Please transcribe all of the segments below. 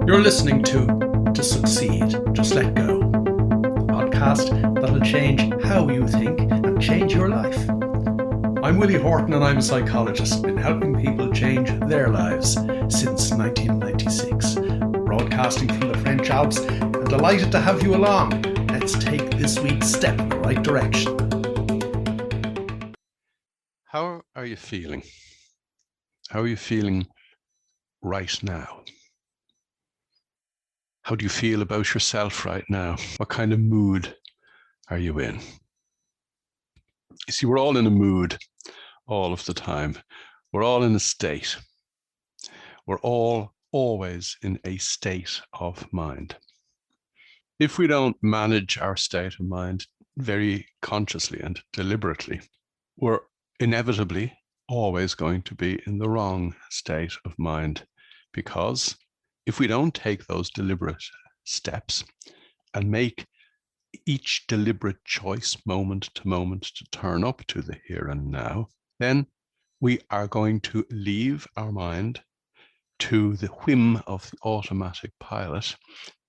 You're listening to Succeed, Just Let Go, a podcast that'll change how you think and change your life. I'm Willie Horton and I'm a psychologist, been helping people change their lives since 1996. Broadcasting from the French Alps and delighted to have you along. Let's take this week's step in the right direction. How are you feeling? How are you feeling right now? How do you feel about yourself right now? What kind of mood are you in? You see, we're all in a mood all of the time. We're all in a state. We're all always in a state of mind. If we don't manage our state of mind very consciously and deliberately, we're inevitably always going to be in the wrong state of mind, because if we don't take those deliberate steps and make each deliberate choice moment to turn up to the here and now, then we are going to leave our mind to the whim of the automatic pilot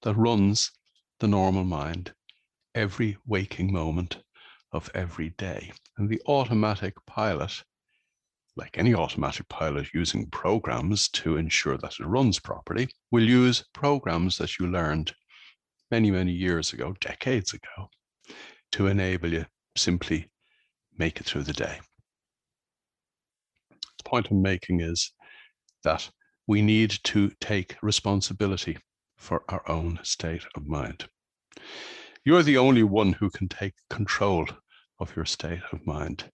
that runs the normal mind every waking moment of every day. And the automatic pilot, like any automatic pilot using programs to ensure that it runs properly, will use programs that you learned many, many years ago, decades ago, to enable you simply make it through the day. The point I'm making is that we need to take responsibility for our own state of mind. You're the only one who can take control of your state of mind.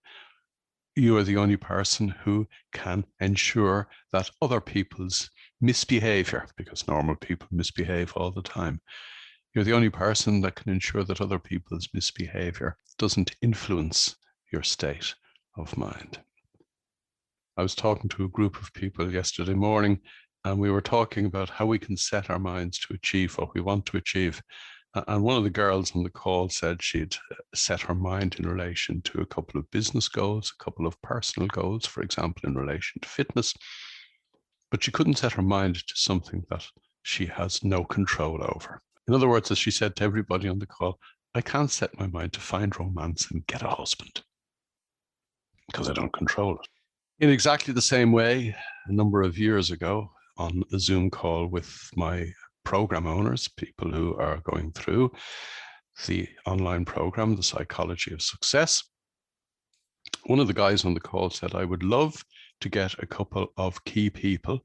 You are the only person who can ensure that other people's misbehavior, because normal people misbehave all the time, you're the only person that can ensure that other people's misbehavior doesn't influence your state of mind. I was talking to a group of people yesterday morning, and we were talking about how we can set our minds to achieve what we want to achieve. And one of the girls on the call said she'd set her mind in relation to a couple of business goals, a couple of personal goals, for example, in relation to fitness. But she couldn't set her mind to something that she has no control over. In other words, as she said to everybody on the call, I can't set my mind to find romance and get a husband because I don't control it. In exactly the same way, a number of years ago, on a Zoom call with my program owners, people who are going through the online program, The Psychology of Success, one of the guys on the call said, I would love to get a couple of key people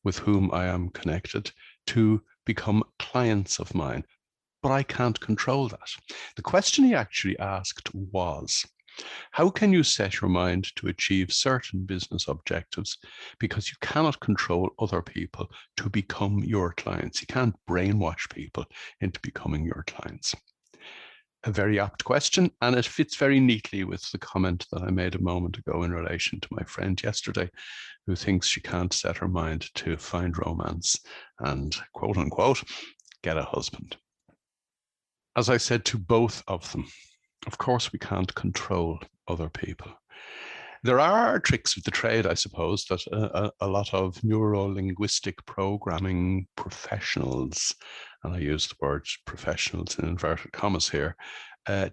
with whom I am connected to become clients of mine, but I can't control that. The question he actually asked was, how can you set your mind to achieve certain business objectives because you cannot control other people to become your clients? You can't brainwash people into becoming your clients. A very apt question, and it fits very neatly with the comment that I made a moment ago in relation to my friend yesterday, who thinks she can't set her mind to find romance and, quote unquote, get a husband. As I said to both of them, of course, we can't control other people. There are tricks of the trade, I suppose, that a lot of neuro-linguistic programming professionals, and I use the word professionals in inverted commas here,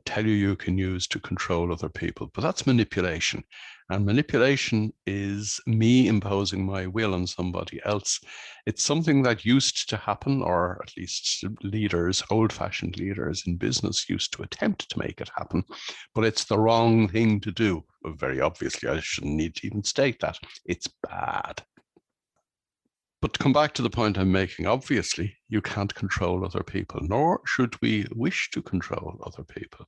tell you can use to control other people. But that's manipulation. And manipulation is me imposing my will on somebody else. It's something that used to happen, or at least leaders, old-fashioned leaders in business used to attempt to make it happen, but it's the wrong thing to do. Well, very obviously, I shouldn't need to even state that. It's bad. But to come back to the point I'm making, obviously, you can't control other people, nor should we wish to control other people.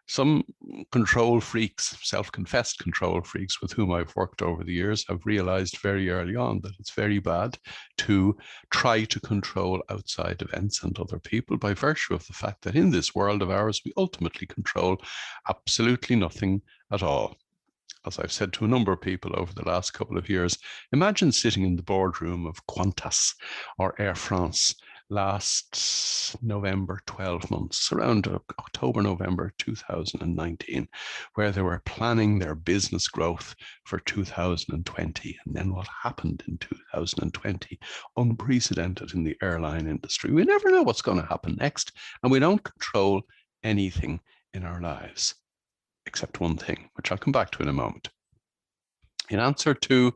Some control freaks, self-confessed control freaks with whom I've worked over the years, have realized very early on that it's very bad to try to control outside events and other people, by virtue of the fact that in this world of ours, we ultimately control absolutely nothing at all. As I've said to a number of people over the last couple of years, imagine sitting in the boardroom of Qantas or Air France last November, 12 months, around October, November 2019, where they were planning their business growth for 2020. And then what happened in 2020, unprecedented in the airline industry. We never know what's going to happen next, and we don't control anything in our lives, except one thing, which I'll come back to in a moment. In answer to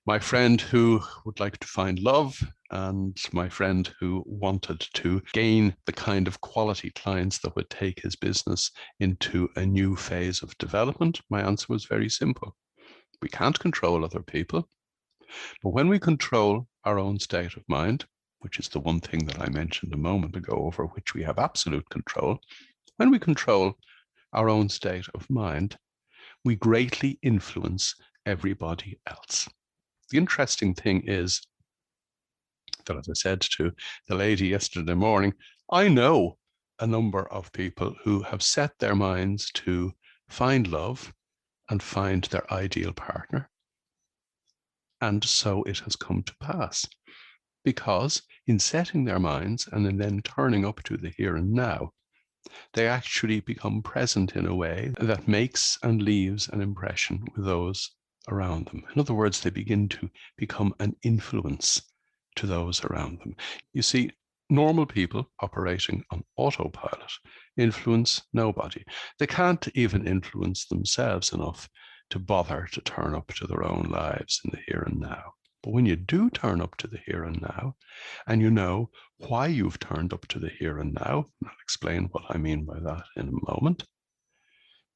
my friend who would like to find love and my friend who wanted to gain the kind of quality clients that would take his business into a new phase of development, my answer was very simple. We can't control other people, but when we control our own state of mind, which is the one thing that I mentioned a moment ago over which we have absolute control, when we control our own state of mind, we greatly influence everybody else. The interesting thing is that, as I said to the lady yesterday morning, I know a number of people who have set their minds to find love and find their ideal partner. And so it has come to pass, because in setting their minds and then turning up to the here and now, they actually become present in a way that makes and leaves an impression with those around them. In other words, they begin to become an influence to those around them. You see, normal people operating on autopilot influence nobody. They can't even influence themselves enough to bother to turn up to their own lives in the here and now. But when you do turn up to the here and now, and you know why you've turned up to the here and now, and I'll explain what I mean by that in a moment,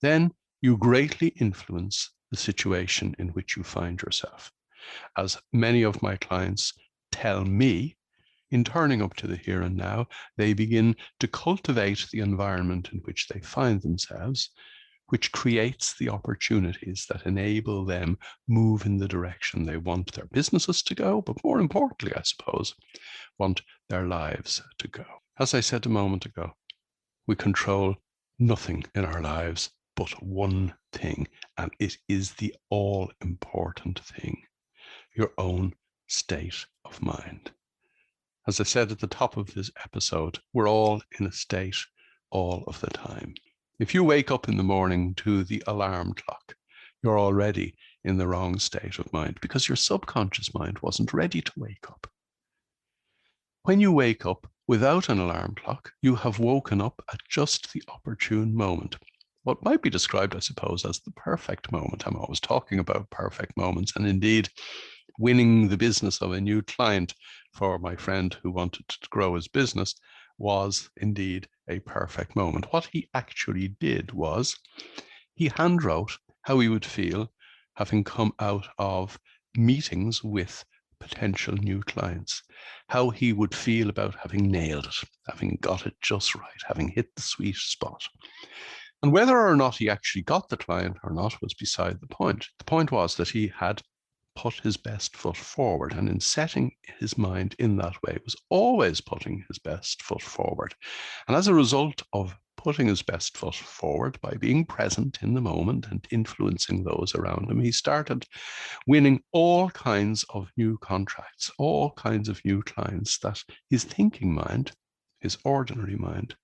then you greatly influence the situation in which you find yourself. As many of my clients tell me, in turning up to the here and now, they begin to cultivate the environment in which they find themselves, which creates the opportunities that enable them move in the direction they want their businesses to go, but more importantly, I suppose, want their lives to go. As I said a moment ago, we control nothing in our lives but one thing, and it is the all-important thing: your own state of mind. As I said at the top of this episode, we're all in a state all of the time. If you wake up in the morning to the alarm clock, you're already in the wrong state of mind because your subconscious mind wasn't ready to wake up. When you wake up without an alarm clock, you have woken up at just the opportune moment. What might be described, I suppose, as the perfect moment. I'm always talking about perfect moments, and indeed, winning the business of a new client for my friend who wanted to grow his business was indeed a perfect moment. What he actually did was he handwrote how he would feel having come out of meetings with potential new clients, how he would feel about having nailed it, having got it just right, having hit the sweet spot. And whether or not he actually got the client or not was beside the point. The point was that he had put his best foot forward, and in setting his mind in that way was always putting his best foot forward. And as a result of putting his best foot forward by being present in the moment and influencing those around him, he started winning all kinds of new contracts, all kinds of new clients that his thinking mind, his ordinary mind,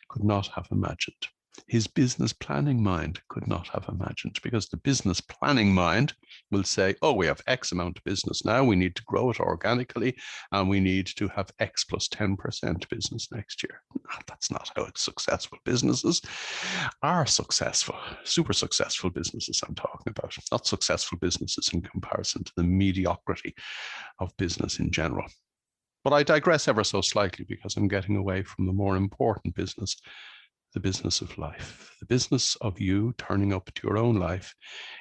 could not have imagined. His business planning mind could not have imagined, because the business planning mind will say, oh, we have X amount of business now, we need to grow it organically, and we need to have X plus 10% business next year. That's not how successful businesses are successful. Super successful businesses I'm talking about, not successful businesses in comparison to the mediocrity of business in general. But I digress ever so slightly because I'm getting away from the more important business, the business of life, the business of you turning up to your own life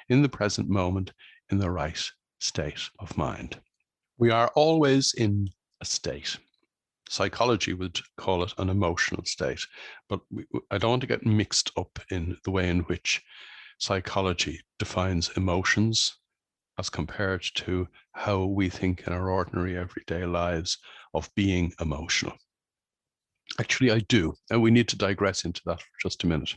in the present moment in the right state of mind. We are always in a state. Psychology would call it an emotional state, but I don't want to get mixed up in the way in which psychology defines emotions as compared to how we think in our ordinary everyday lives of being emotional. Actually, I do, and we need to digress into that for just a minute,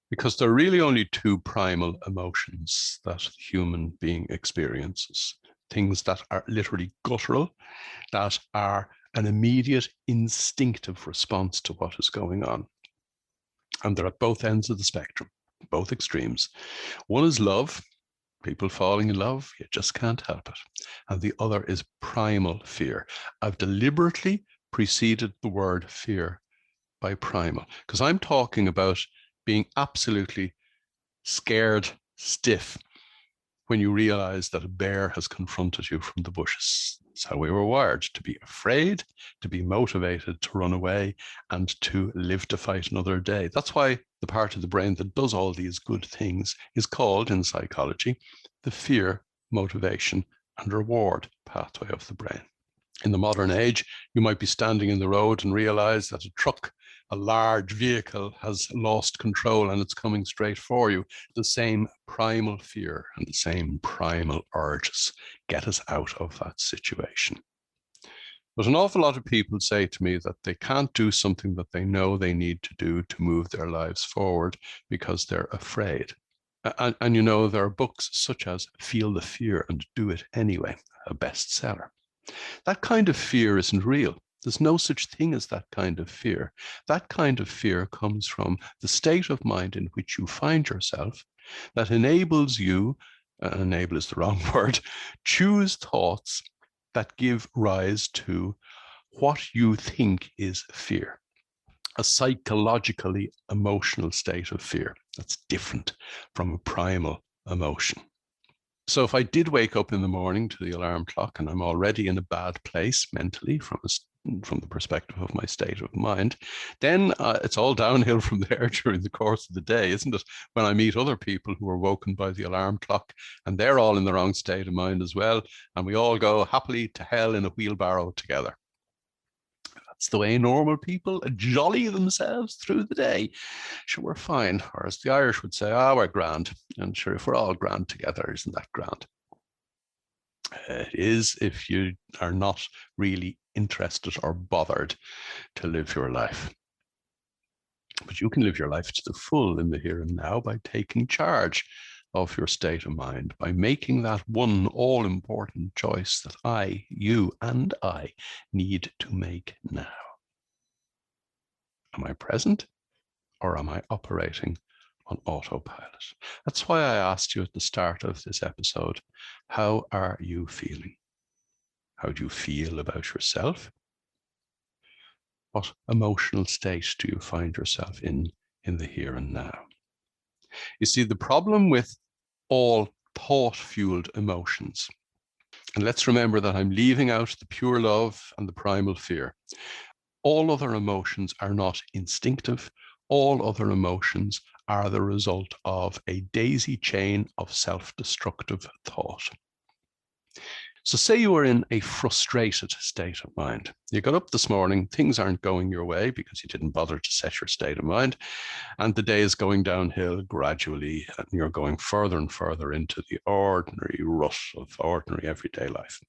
because there are really only two primal emotions that the human being experiences, things that are literally guttural, that are an immediate instinctive response to what is going on. And they're at both ends of the spectrum, both extremes. One is love, people falling in love, you just can't help it. And the other is primal fear. I've deliberately preceded the word fear by primal, because I'm talking about being absolutely scared stiff when you realize that a bear has confronted you from the bushes. That's how we were wired, to be afraid, to be motivated to run away, and to live to fight another day. That's why the part of the brain that does all these good things is called, in psychology, the fear, motivation, and reward pathway of the brain. In the modern age, you might be standing in the road and realize that a truck, a large vehicle, has lost control and it's coming straight for you. The same primal fear and the same primal urges get us out of that situation. But an awful lot of people say to me that they can't do something that they know they need to do to move their lives forward because they're afraid. And you know, there are books such as Feel the Fear and Do It Anyway, a bestseller. That kind of fear isn't real. There's no such thing as that kind of fear. That kind of fear comes from the state of mind in which you find yourself that enables you, enable is the wrong word, choose thoughts that give rise to what you think is fear, a psychologically emotional state of fear that's different from a primal emotion. So if I did wake up in the morning to the alarm clock and I'm already in a bad place mentally from the perspective of my state of mind, then it's all downhill from there during the course of the day, isn't it? When I meet other people who are woken by the alarm clock and they're all in the wrong state of mind as well, and we all go happily to hell in a wheelbarrow together. That's the way normal people jolly themselves through the day. Sure, we're fine. Or as the Irish would say, we're grand. And sure, if we're all grand together, isn't that grand? It is if you are not really interested or bothered to live your life. But you can live your life to the full in the here and now by taking charge of your state of mind, by making that one all-important choice that you and I need to make now. Am I present or am I operating on autopilot? That's why I asked you at the start of this episode, how are you feeling? How do you feel about yourself? What emotional state do you find yourself in the here and now? You see, the problem with all thought-fueled emotions, and let's remember that I'm leaving out the pure love and the primal fear. All other emotions are not instinctive. All other emotions are the result of a daisy chain of self-destructive thought. So say you were in a frustrated state of mind. You got up this morning, things aren't going your way because you didn't bother to set your state of mind, and the day is going downhill gradually, and you're going further and further into the ordinary rut of ordinary everyday life.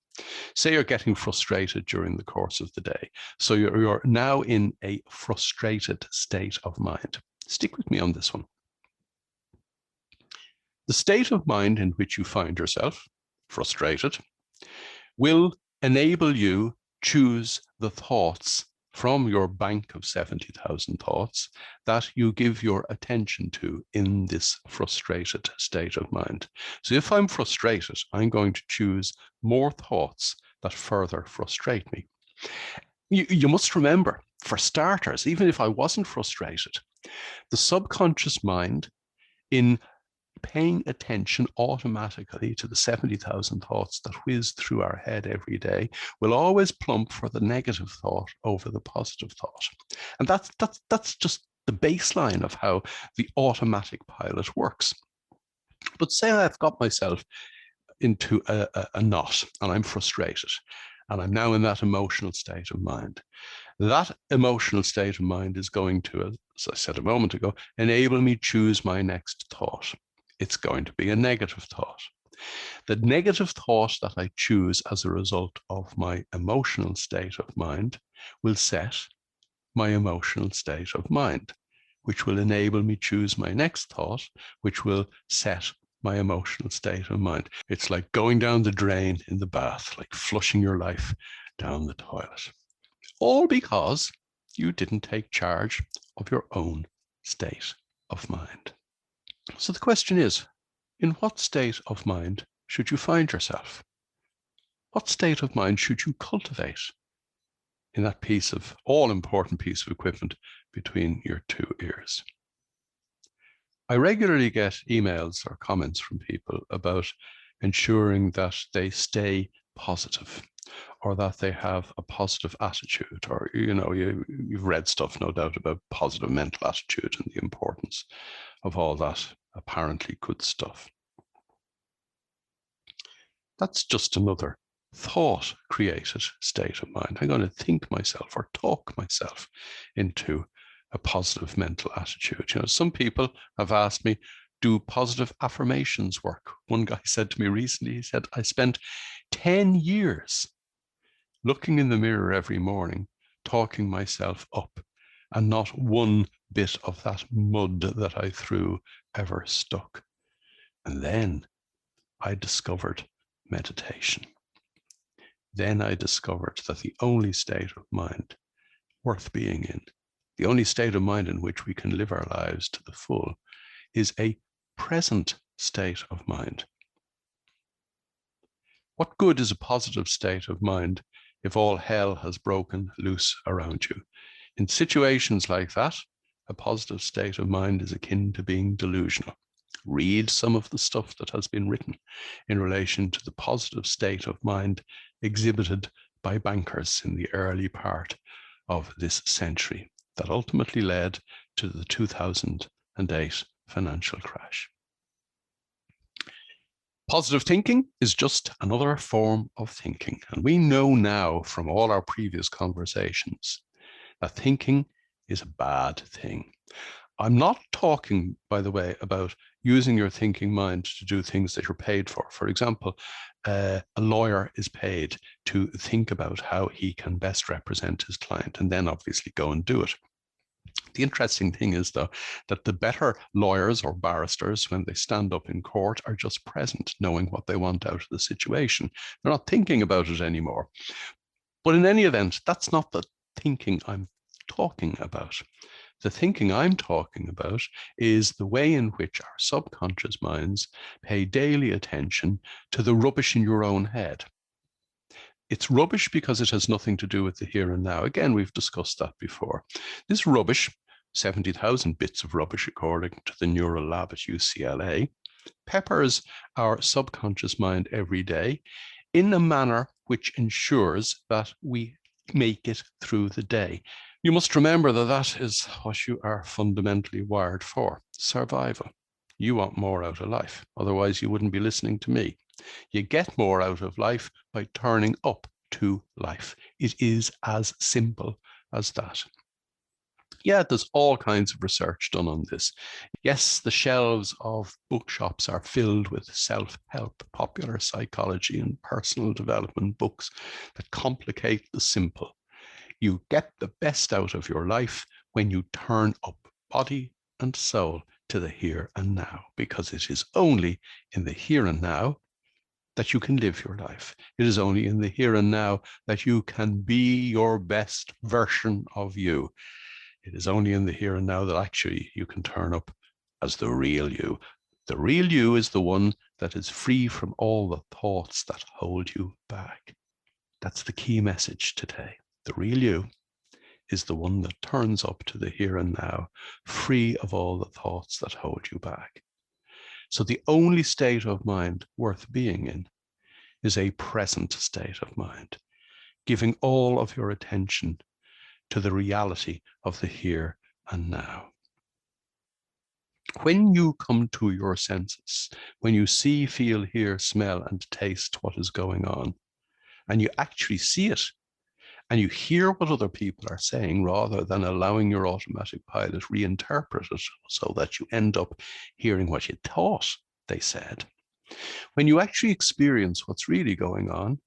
Say you're getting frustrated during the course of the day. So you're now in a frustrated state of mind. Stick with me on this one. The state of mind in which you find yourself, frustrated, will enable you choose the thoughts from your bank of 70,000 thoughts that you give your attention to in this frustrated state of mind. So if I'm frustrated, I'm going to choose more thoughts that further frustrate me. You must remember, for starters, even if I wasn't frustrated, the subconscious mind, in paying attention automatically to the 70,000 thoughts that whiz through our head every day, will always plump for the negative thought over the positive thought. And that's just the baseline of how the automatic pilot works. But say I've got myself into a knot and I'm frustrated and I'm now in that emotional state of mind. That emotional state of mind is going to, as I said a moment ago, enable me choose my next thought. It's going to be a negative thought. The negative thought that I choose as a result of my emotional state of mind will set my emotional state of mind, which will enable me choose my next thought, which will set my emotional state of mind. It's like going down the drain in the bath, like flushing your life down the toilet. all because you didn't take charge of your own state of mind. So the question is, in what state of mind should you find yourself? What state of mind should you cultivate in that all-important piece of equipment between your two ears? I regularly get emails or comments from people about ensuring that they stay positive, or that they have a positive attitude, or you've read stuff, no doubt, about positive mental attitude and the importance of all that apparently good stuff. That's just another thought created state of mind. I'm going to think myself or talk myself into a positive mental attitude. Some people have asked me, do positive affirmations work? One guy said to me recently, he said, I spent 10 years looking in the mirror every morning, talking myself up, and not one bit of that mud that I threw ever stuck. And then I discovered meditation. Then I discovered that the only state of mind worth being in, the only state of mind in which we can live our lives to the full, is a present state of mind. What good is a positive state of mind if all hell has broken loose around you? In situations like that, a positive state of mind is akin to being delusional. Read some of the stuff that has been written in relation to the positive state of mind exhibited by bankers in the early part of this century that ultimately led to the 2008 financial crash. Positive thinking is just another form of thinking. And we know now from all our previous conversations that thinking is a bad thing. I'm not talking, by the way, about using your thinking mind to do things that you're paid for. For example, a lawyer is paid to think about how he can best represent his client and then obviously go and do it. The interesting thing is, though, that the better lawyers or barristers, when they stand up in court, are just present, knowing what they want out of the situation. They're not thinking about it anymore. But in any event, that's not the thinking I'm talking about. The thinking I'm talking about is the way in which our subconscious minds pay daily attention to the rubbish in your own head. It's rubbish because it has nothing to do with the here and now. Again, we've discussed that before. This rubbish, 70,000 bits of rubbish according to the Neural Lab at UCLA, peppers our subconscious mind every day in a manner which ensures that we make it through the day. You must remember that that is what you are fundamentally wired for, survival. You want more out of life, otherwise you wouldn't be listening to me. You get more out of life by turning up to life. It is as simple as that. Yeah, there's all kinds of research done on this. Yes, the shelves of bookshops are filled with self-help, popular psychology, and personal development books that complicate the simple. You get the best out of your life when you turn up body and soul to the here and now, because it is only in the here and now that you can live your life. It is only in the here and now that you can be your best version of you. It is only in the here and now that actually you can turn up as the real you. The real you is the one that is free from all the thoughts that hold you back. That's the key message today. The real you is the one that turns up to the here and now, free of all the thoughts that hold you back. So the only state of mind worth being in is a present state of mind, giving all of your attention to the reality of the here and now. When you come to your senses, when you see, feel, hear, smell, and taste what is going on, and you actually see it, and you hear what other people are saying rather than allowing your automatic pilot reinterpret it so that you end up hearing what you thought they said. When you actually experience what's really going on,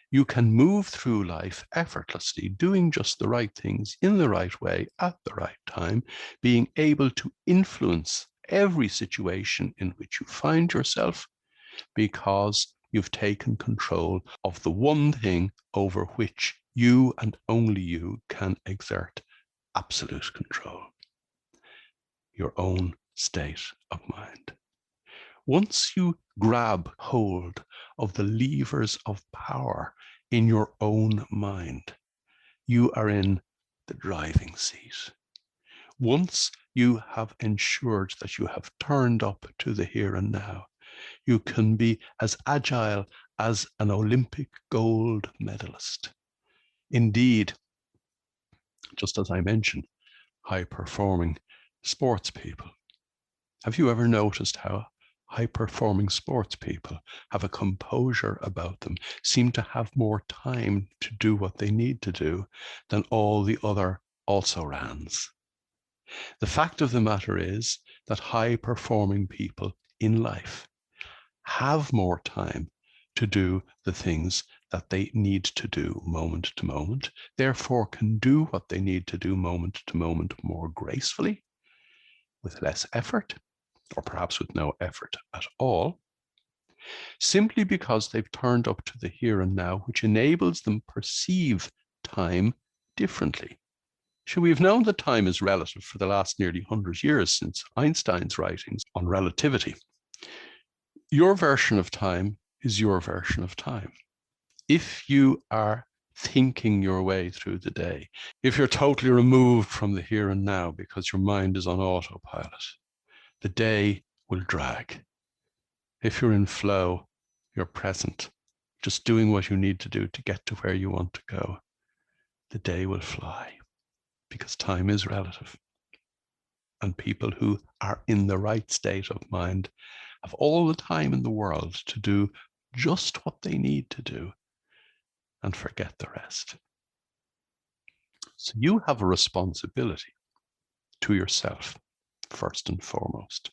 you can move through life effortlessly, doing just the right things in the right way at the right time, being able to influence every situation in which you find yourself because you've taken control of the one thing over which you and only you can exert absolute control. Your own state of mind. Once you grab hold of the levers of power in your own mind, you are in the driving seat. Once you have ensured that you have turned up to the here and now, you can be as agile as an Olympic gold medalist. Indeed, just as I mentioned, high-performing sports people. Have you ever noticed how high-performing sports people have a composure about them, seem to have more time to do what they need to do than all the other also-rans? The fact of the matter is that high-performing people in life have more time to do the things that they need to do moment to moment, therefore can do what they need to do moment to moment more gracefully, with less effort, or perhaps with no effort at all, simply because they've turned up to the here and now, which enables them perceive time differently. So we've known that time is relative for the last nearly 100 years since Einstein's writings on relativity. Your version of time is your version of time. If you are thinking your way through the day, if you're totally removed from the here and now because your mind is on autopilot, the day will drag. If you're in flow, you're present, just doing what you need to do to get to where you want to go, the day will fly, because time is relative. And people who are in the right state of mind have all the time in the world to do just what they need to do and forget the rest. So you have a responsibility to yourself, first and foremost.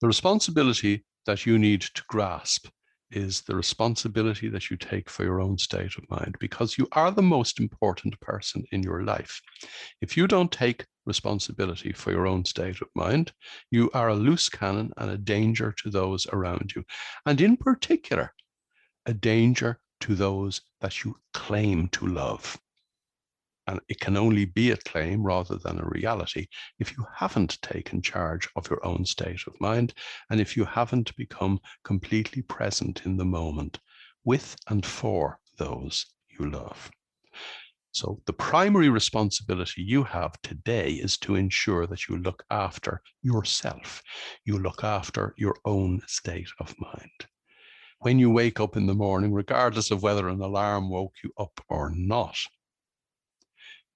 The responsibility that you need to grasp is the responsibility that you take for your own state of mind, because you are the most important person in your life. If you don't take responsibility for your own state of mind, you are a loose cannon and a danger to those around you. And in particular, a danger to those that you claim to love. And it can only be a claim rather than a reality if you haven't taken charge of your own state of mind, and if you haven't become completely present in the moment with and for those you love. So the primary responsibility you have today is to ensure that you look after yourself. You look after your own state of mind. When you wake up in the morning, regardless of whether an alarm woke you up or not,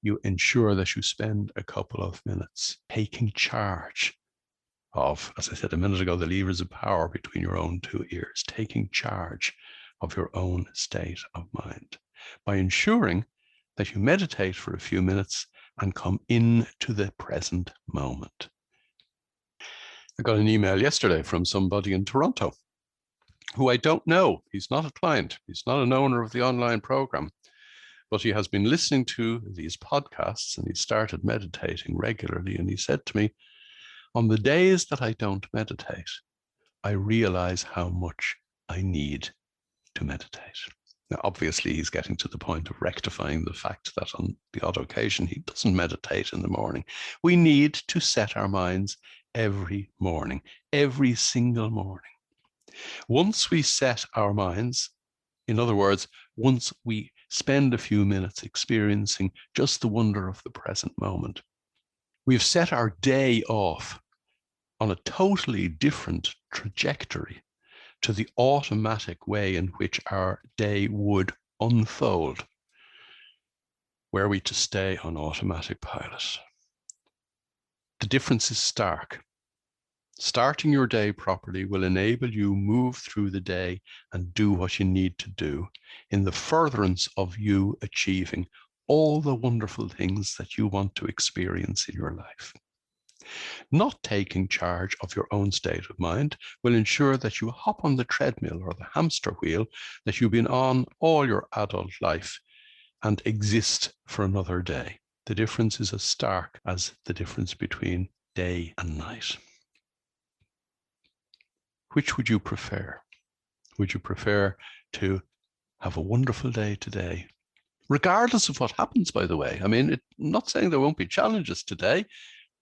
you ensure that you spend a couple of minutes taking charge of, as I said a minute ago, the levers of power between your own two ears, taking charge of your own state of mind by ensuring that you meditate for a few minutes and come into the present moment. I got an email yesterday from somebody in Toronto who I don't know. He's not a client. He's not an owner of the online program. But he has been listening to these podcasts and he started meditating regularly. And he said to me, on the days that I don't meditate, I realize how much I need to meditate. Now, obviously, he's getting to the point of rectifying the fact that on the odd occasion, he doesn't meditate in the morning. We need to set our minds every morning, every single morning. Once we set our minds, in other words, once we spend a few minutes experiencing just the wonder of the present moment, we've set our day off on a totally different trajectory to the automatic way in which our day would unfold, were we to stay on automatic pilot. The difference is stark. Starting your day properly will enable you move through the day and do what you need to do in the furtherance of you achieving all the wonderful things that you want to experience in your life. Not taking charge of your own state of mind will ensure that you hop on the treadmill or the hamster wheel that you've been on all your adult life and exist for another day. The difference is as stark as the difference between day and night. Which would you prefer? Would you prefer to have a wonderful day today, regardless of what happens, by the way. I mean, I'm not saying there won't be challenges today,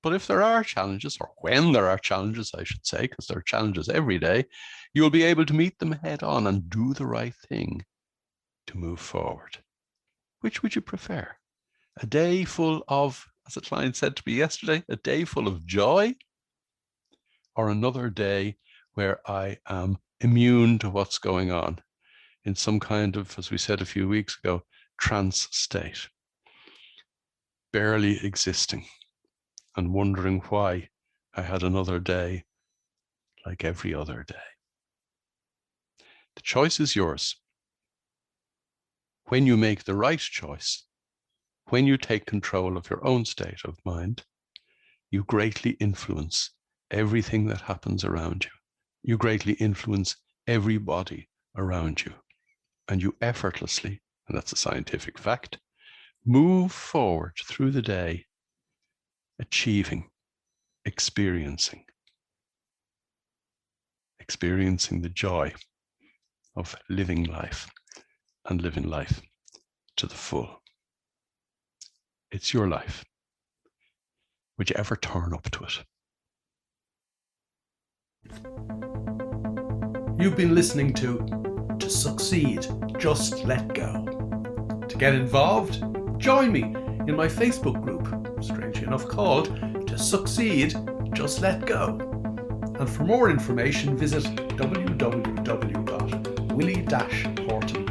but if there are challenges, or when there are challenges, I should say, because there are challenges every day, you'll be able to meet them head on and do the right thing to move forward. Which would you prefer? A day full of, as a client said to me yesterday, a day full of joy, or another day where I am immune to what's going on in some kind of, as we said a few weeks ago, trance state, barely existing and wondering why I had another day like every other day. The choice is yours. When you make the right choice, when you take control of your own state of mind, you greatly influence everything that happens around you. You greatly influence everybody around you. And you effortlessly, and that's a scientific fact, move forward through the day, achieving, experiencing the joy of living life and living life to the full. It's your life. Would you ever turn up to it? You've been listening to Succeed, Just Let Go. To get involved, join me in my Facebook group, strangely enough called To Succeed, Just Let Go. And for more information, visit www.willie-horton.com.